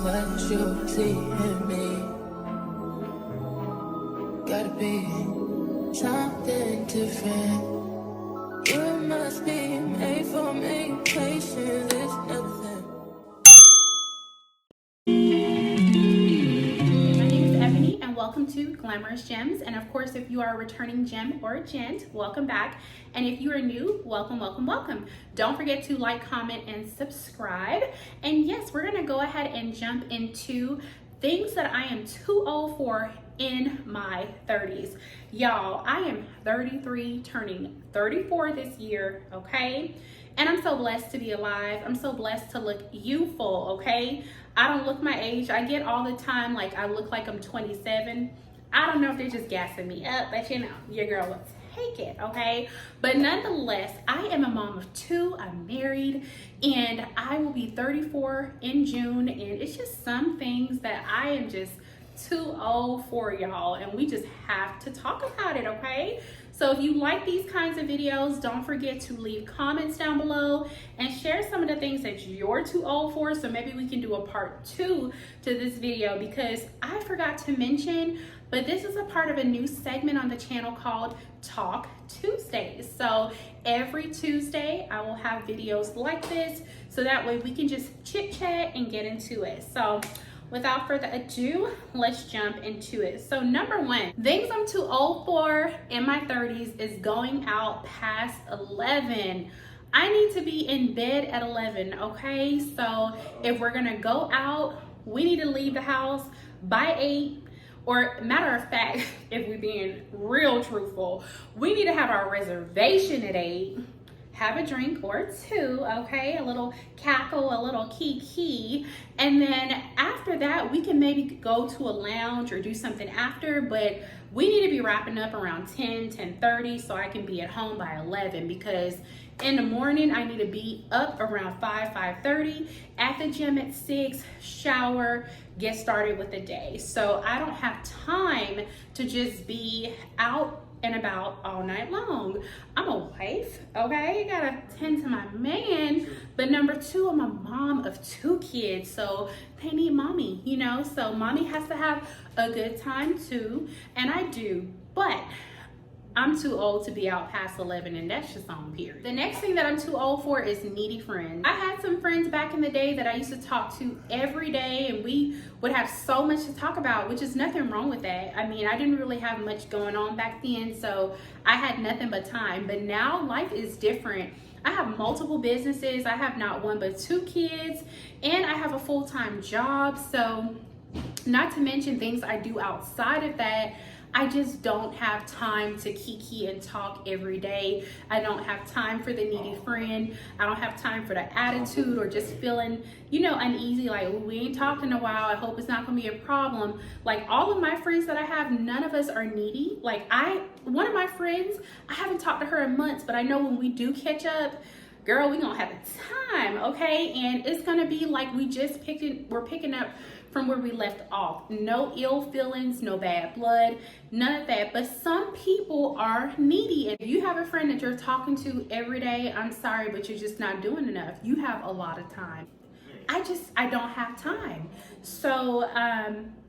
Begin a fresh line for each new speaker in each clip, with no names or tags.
what you see in me. Gotta be something different. You must be made for me. Patience is nothing.
And welcome to Glameres Gems. And of course, if you are a returning gem or a gent, welcome back. And if you are new, welcome, welcome, welcome. Don't forget to like, comment, and subscribe. And yes, we're gonna go ahead and jump into things that I am too old for in my 30s. Y'all, I am 33, turning 34 this year, okay? And I'm so blessed to be alive. I'm so blessed to look youthful, okay? I don't look my age. I get all the time like I look like I'm 27. I don't know if they're just gassing me up, but you know, your girl will take it, okay? But nonetheless, I am a mom of two. I'm married and I will be 34 in June. And it's just some things that I am just too old for, y'all, and we just have to talk about it, okay? So if you like these kinds of videos, don't forget to leave comments down below and share some of the things that you're too old for, so maybe we can do a part 2 to this video, because I forgot to mention, but this is a part of a new segment on the channel called Talk Tuesdays. So every Tuesday I will have videos like this, so that way we can just chit chat and get into it. So without further ado, let's jump into it. So number one, things I'm too old for in my 30s is going out past 11. I need to be in bed at 11, okay? So if we're gonna go out, we need to leave the house by 8. Or matter of fact, if we're being real truthful, we need to have our reservation at 8. Have a drink or two, okay? A little cackle, a little kiki. And then after that, we can maybe go to a lounge or do something after, but we need to be wrapping up around 10:30 so I can be at home by 11, because in the morning, I need to be up around 5:30, at the gym at 6, shower, get started with the day. So I don't have time to just be out and about all night long. I'm a wife, okay? Gotta tend to my man. But number 2, I'm a mom of 2 kids, so they need mommy, you know? So mommy has to have a good time too, and I do. But I'm too old to be out past 11, and that's just on period. The next thing that I'm too old for is needy friends. I had some friends back in the day that I used to talk to every day, and we would have so much to talk about, which is nothing wrong with that. I mean, I didn't really have much going on back then, so I had nothing but time. But now life is different. I have multiple businesses. I have not 1 but 2 kids, and I have a full-time job. So not to mention things I do outside of that. I just don't have time to kiki and talk every day. I don't have time for the needy friend. I don't have time for the attitude or just feeling, you know, uneasy, like, oh, we ain't talked in a while, I hope it's not gonna be a problem. Like, all of my friends that I have, none of us are needy. Like, one of my friends, I haven't talked to her in months, but I know when we do catch up, girl, we gonna have a time, okay? And it's gonna be like we're picking up from where we left off. No ill feelings, no bad blood, none of that. But some people are needy. If you have a friend that you're talking to every day, I'm sorry, but you're just not doing enough. You have a lot of time. I don't have time. So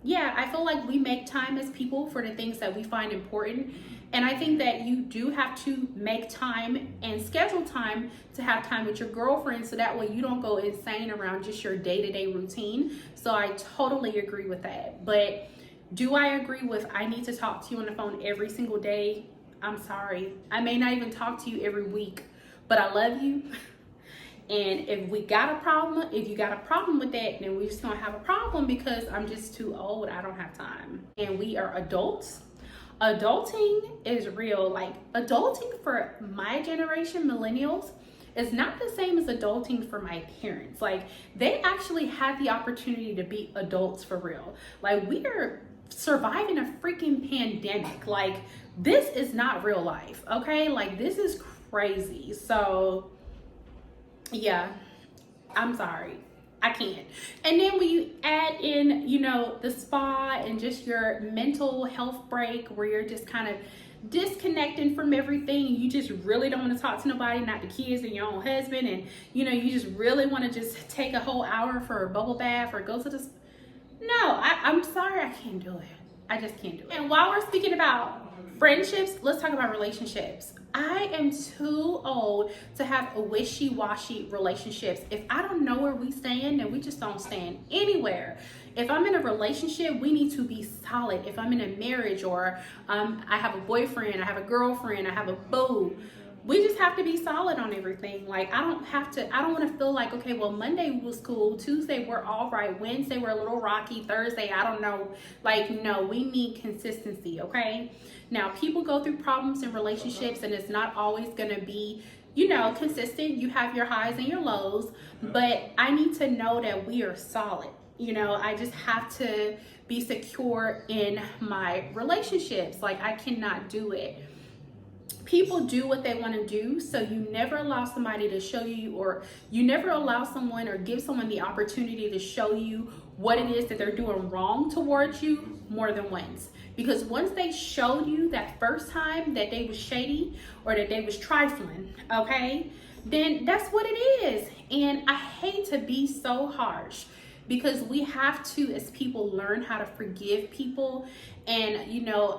yeah, I feel like we make time as people for the things that we find important. And I think that you do have to make time and schedule time to have time with your girlfriend, so that way you don't go insane around just your day-to-day routine. So I totally agree with that. But do I agree with I need to talk to you on the phone every single day? I'm sorry. I may not even talk to you every week, but I love you. And if you got a problem with that, then we're just gonna have a problem, because I'm just too old. I don't have time. And we are adults. Adulting is real. Like, adulting for my generation, millennials, is not the same as adulting for my parents. Like, they actually had the opportunity to be adults for real. Like, we are surviving a freaking pandemic. Like, this is not real life, okay? Like, this is crazy. So yeah, I'm sorry, I can't. And then when you add in, you know, the spa and just your mental health break, where you're just kind of disconnecting from everything, and you just really don't want to talk to nobody, not the kids and your own husband, and you know, you just really want to just take a whole hour for a bubble bath or go to the I'm sorry, I can't do it. I just can't do it. And while we're speaking about friendships, let's talk about relationships. I am too old to have a wishy-washy relationships. If I don't know where we stand, then we just don't stand anywhere. If I'm in a relationship, we need to be solid. If I'm in a marriage, or I have a boyfriend, I have a girlfriend, I have a boo, we just have to be solid on everything. Like, I don't want to feel like, okay, well, Monday was cool, Tuesday we're all right, Wednesday we're a little rocky, Thursday, I don't know. Like, no, we need consistency, okay? Now, people go through problems in relationships, and it's not always going to be, consistent. You have your highs and your lows, but I need to know that we are solid. I just have to be secure in my relationships. Like, I cannot do it. People do what they want to do, so you never allow somebody to show you, or you never allow someone or give someone the opportunity to show you what it is that they're doing wrong towards you more than once. Because once they showed you that first time that they was shady or that they was trifling, okay, then that's what it is. And I hate to be so harsh, because we have to, as people, learn how to forgive people and,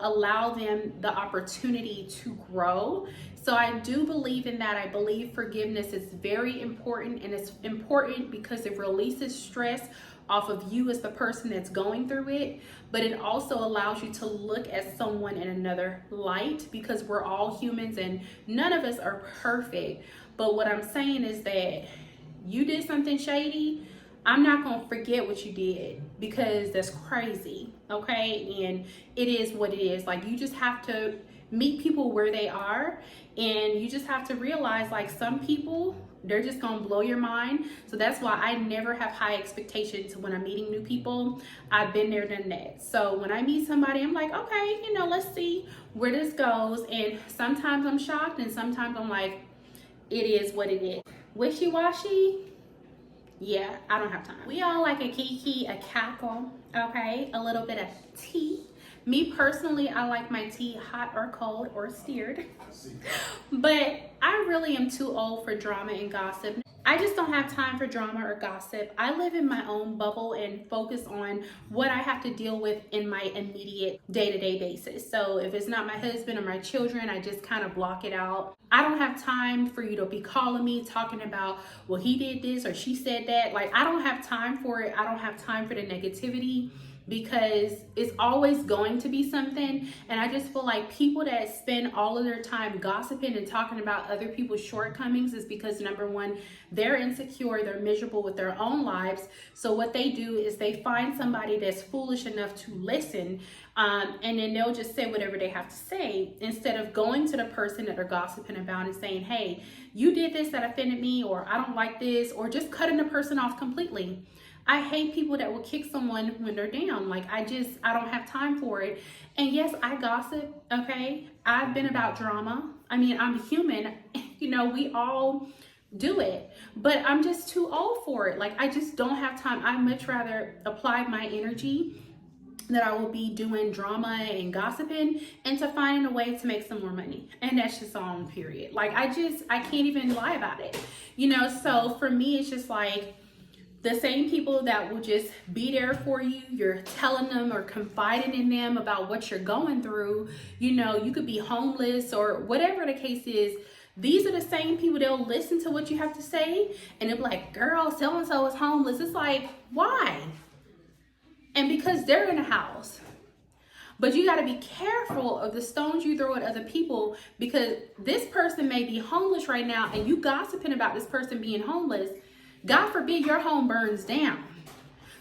allow them the opportunity to grow. So I do believe in that. I believe forgiveness is very important, and it's important because it releases stress off of you as the person that's going through it, but it also allows you to look at someone in another light, because we're all humans and none of us are perfect. But what I'm saying is that you did something shady, I'm not going to forget what you did, because that's crazy, okay? And it is what it is. Like, you just have to meet people where they are, and you just have to realize, like, some people, they're just going to blow your mind. So that's why I never have high expectations when I'm meeting new people. I've been there, done that. So when I meet somebody, I'm like, okay, let's see where this goes. And sometimes I'm shocked, and sometimes I'm like, it is what it is. Wishy-washy? Yeah, I don't have time. We all like a kiki, a cackle, okay? A little bit of tea. Me personally, I like my tea hot or cold or steered. But I really am too old for drama and gossip. I just don't have time for drama or gossip. I live in my own bubble and focus on what I have to deal with in my immediate day-to-day basis. So if it's not my husband or my children, I just kind of block it out. I don't have time for you to be calling me talking about, well, he did this or she said that. Like, I don't have time for it. I don't have time for the negativity, because it's always going to be something. And I just feel like people that spend all of their time gossiping and talking about other people's shortcomings is because, number one, they're insecure, they're miserable with their own lives. So what they do is they find somebody that's foolish enough to listen, and then they'll just say whatever they have to say, instead of going to the person that they're gossiping about and saying, hey, you did this that offended me, or I don't like this, or just cutting the person off completely. I hate people that will kick someone when they're down. Like, I don't have time for it. And yes, I gossip, okay? I've been about drama. I mean, I'm human. We all do it. But I'm just too old for it. Like, I just don't have time. I'd much rather apply my energy that I will be doing drama and gossiping into finding a way to make some more money. And that's just on, period. Like, I can't even lie about it. So for me, it's just like, the same people that will just be there for you, you're telling them or confiding in them about what you're going through. You could be homeless or whatever the case is. These are the same people, they'll listen to what you have to say, and they'll be like, girl, so-and-so is homeless. It's like, why? And because they're in a house. But you got to be careful of the stones you throw at other people, because this person may be homeless right now, and you gossiping about this person being homeless. God forbid your home burns down.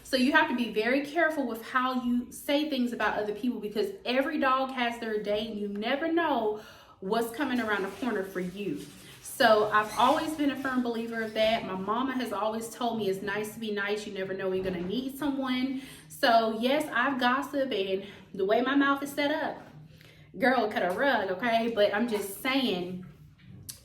So you have to be very careful with how you say things about other people, because every dog has their day, and you never know what's coming around the corner for you. So I've always been a firm believer of that. My mama has always told me it's nice to be nice. You never know when you're going to need someone. So yes, I've gossiped, and the way my mouth is set up, girl, cut a rug, okay? But I'm just saying,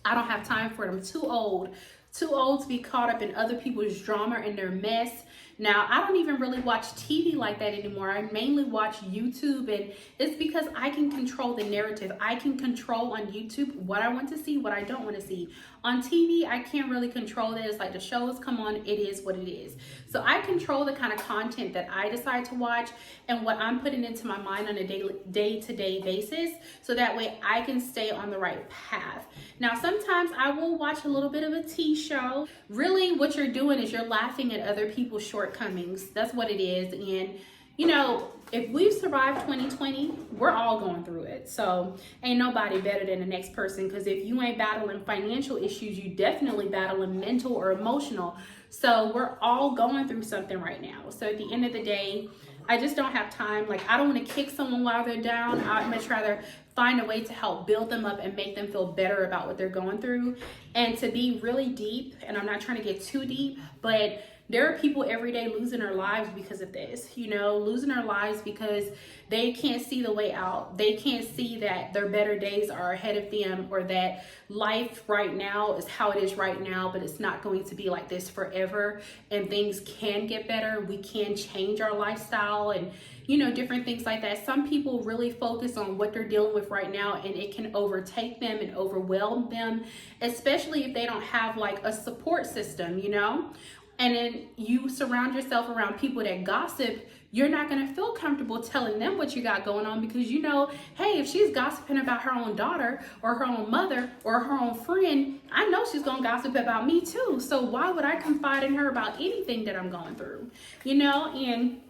I don't have time for it. I'm too old too old to be caught up in other people's drama and their mess. Now, I don't even really watch TV like that anymore. I mainly watch YouTube, and it's because I can control the narrative. I can control on YouTube what I want to see, what I don't want to see. On TV, I can't really control this. Like, the shows come on, it is what it is. So I control the kind of content that I decide to watch and what I'm putting into my mind on a day-to-day basis, so that way I can stay on the right path. Now, sometimes I will watch a little bit of a tea show. Really, what you're doing is you're laughing at other people's shortcomings. That's what it is. And you know, if we've survived 2020, we're all going through it. So ain't nobody better than the next person, because if you ain't battling financial issues, you definitely battling mental or emotional. So we're all going through something right now. So at the end of the day, I just don't have time. Like, I don't want to kick someone while they're down. I'd much rather find a way to help build them up and make them feel better about what they're going through. And to be really deep, and I'm not trying to get too deep, but there are people every day losing their lives because of this, you know, losing their lives because they can't see the way out. They can't see that their better days are ahead of them, or that life right now is how it is right now, but it's not going to be like this forever, and things can get better. We can change our lifestyle and, you know, different things like that. Some people really focus on what they're dealing with right now, and it can overtake them and overwhelm them, especially if they don't have like a support system, you know. And then you surround yourself around people that gossip, you're not going to feel comfortable telling them what you got going on, because you know, hey, if she's gossiping about her own daughter or her own mother or her own friend, I know she's going to gossip about me too. So why would I confide in her about anything that I'm going through? You know, and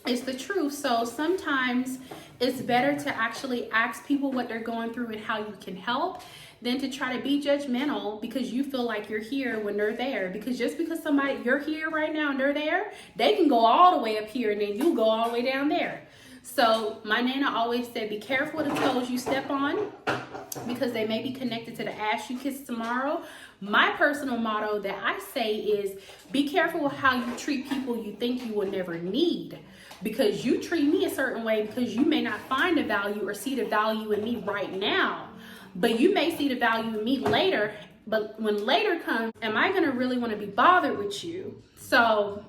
it's the truth. So sometimes it's better to actually ask people what they're going through and how you can help, than to try to be judgmental because you feel like you're here when they're there. Because just because you're here right now and they're there, they can go all the way up here and then you go all the way down there. So my Nana always said, be careful of the toes you step on, because they may be connected to the ass you kiss tomorrow. My personal motto that I say is, be careful with how you treat people you think you will never need, because you treat me a certain way because you may not find the value or see the value in me right now. But you may see the value in me later. But when later comes, am I going to really want to be bothered with you? So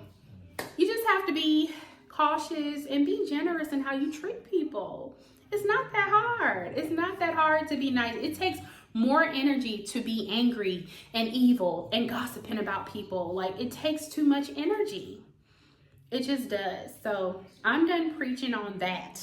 you just have to be cautious and be generous in how you treat people. It's not that hard. It's not that hard to be nice. It takes more energy to be angry and evil and gossiping about people. Like, it takes too much energy. It just does. So I'm done preaching on that.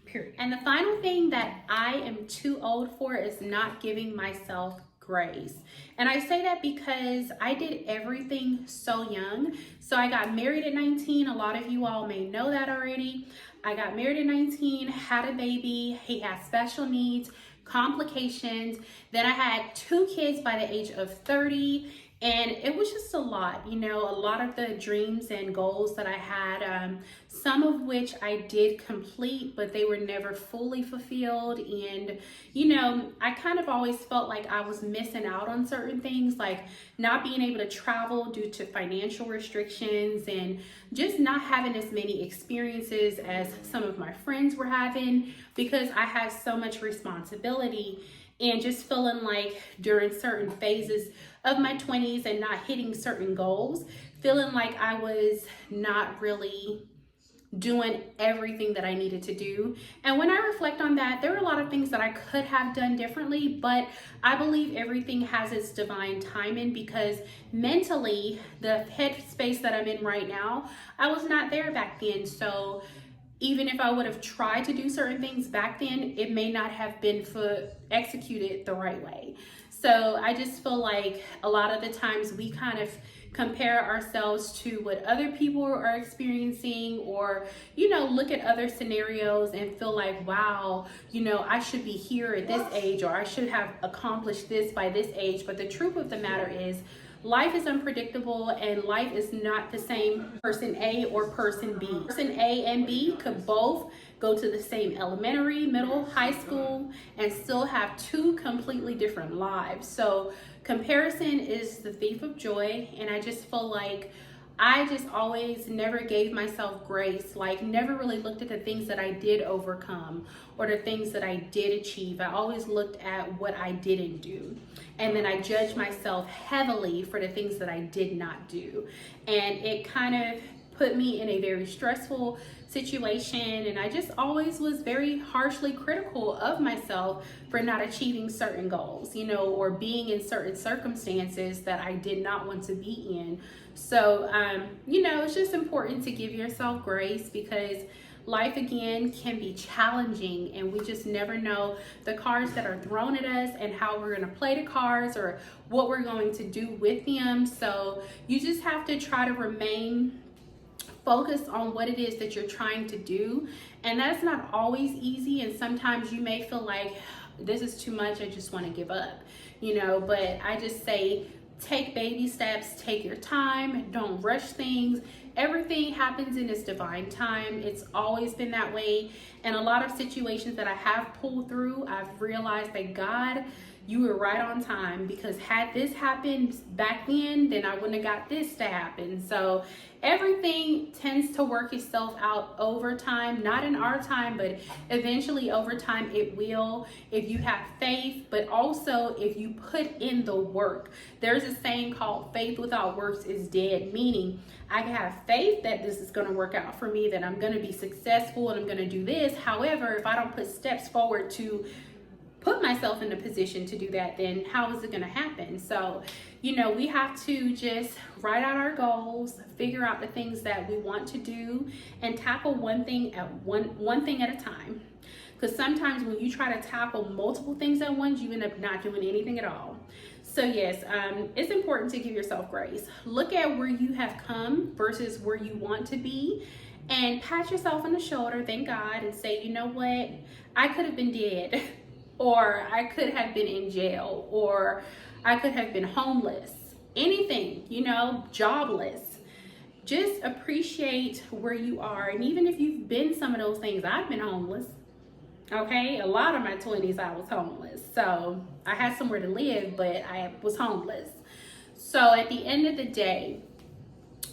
Period. And the final thing that I am too old for is not giving myself grace. And I say that because I did everything so young. So I got married at 19. A lot of you all may know that already. I got married at 19, had a baby. He had special needs, complications. Then I had 2 kids by the age of 30. And it was just a lot, you know, a lot of the dreams and goals that I had, some of which I did complete, but they were never fully fulfilled. And, you know, I kind of always felt like I was missing out on certain things, like not being able to travel due to financial restrictions and just not having as many experiences as some of my friends were having, because I had so much responsibility. And just feeling like during certain phases of my 20s and not hitting certain goals, feeling like I was not really doing everything that I needed to do. And when I reflect on that, there were a lot of things that I could have done differently, but I believe everything has its divine timing, because mentally, the headspace that I'm in right now, I was not there back then. So even if I would have tried to do certain things back then, it may not have been executed the right way. So I just feel like a lot of the times we kind of compare ourselves to what other people are experiencing, or, you know, look at other scenarios and feel like, wow, you know, I should be here at this age, or I should have accomplished this by this age. But the truth of the matter is, life is unpredictable, and life is not the same person A or person B. Person A and B could both go to the same elementary, middle, high school, and still have 2 completely different lives. So comparison is the thief of joy, and I just feel like I just always never gave myself grace, like never really looked at the things that I did overcome or the things that I did achieve. I always looked at what I didn't do. And then I judged myself heavily for the things that I did not do. And it kind of put me in a very stressful situation, and I just always was very harshly critical of myself for not achieving certain goals, you know, or being in certain circumstances that I did not want to be in. So, you know, it's just important to give yourself grace, because life again can be challenging, and we just never know the cards that are thrown at us and how we're going to play the cards or what we're going to do with them. So you just have to try to remain focused on what it is that you're trying to do, and that's not always easy, and sometimes you may feel like this is too much, I just want to give up, you know. But I just say take baby steps, take your time, don't rush things. Everything happens in its divine time. It's always been that way. And a lot of situations that I have pulled through, I've realized that God, you were right on time, because had this happened back then I wouldn't have got this to happen. So everything tends to work itself out over time, not in our time, but eventually over time it will, if you have faith, but also if you put in the work. There's a saying called faith without works is dead, meaning I can have faith that this is going to work out for me, that I'm going to be successful and I'm going to do this. However, if I don't put steps forward to put myself in a position to do that, then how is it going to happen? So, you know, we have to just write out our goals, figure out the things that we want to do, and tackle one thing at a time. Because sometimes when you try to tackle multiple things at once, you end up not doing anything at all. So yes, it's important to give yourself grace. Look at where you have come versus where you want to be, and pat yourself on the shoulder, thank God, and say, you know what, I could have been dead. Or I could have been in jail, or I could have been homeless, anything, you know, jobless. Just appreciate where you are. And even if you've been some of those things, I've been homeless. Okay, a lot of my 20s I was homeless. So I had somewhere to live, but I was homeless. So at the end of the day,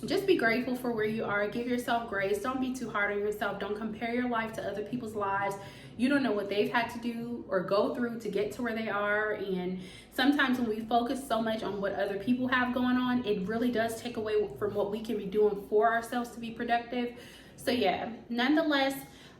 just be grateful for where you are. Give yourself grace. Don't be too hard on yourself. Don't compare your life to other people's lives. You don't know what they've had to do or go through to get to where they are. And sometimes when we focus so much on what other people have going on, it really does take away from what we can be doing for ourselves to be productive. So yeah, nonetheless,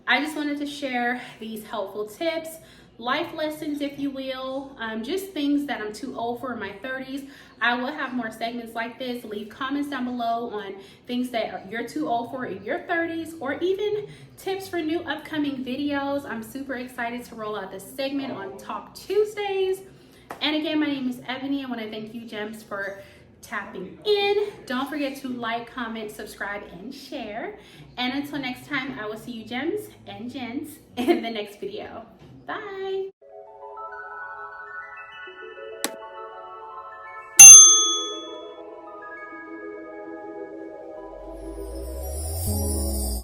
I just wanted to share these helpful tips, life lessons, if you will, just things that I'm too old for in my 30s. I will have more segments like this. Leave comments down below on things that you're too old for in your 30s, or even tips for new upcoming videos. I'm super excited to roll out this segment on Talk Tuesdays. And again, my name is Ebony. I want to thank you, Gems, for tapping in. Don't forget to like, comment, subscribe, and share. And until next time, I will see you, Gems and Gents, in the next video. Bye.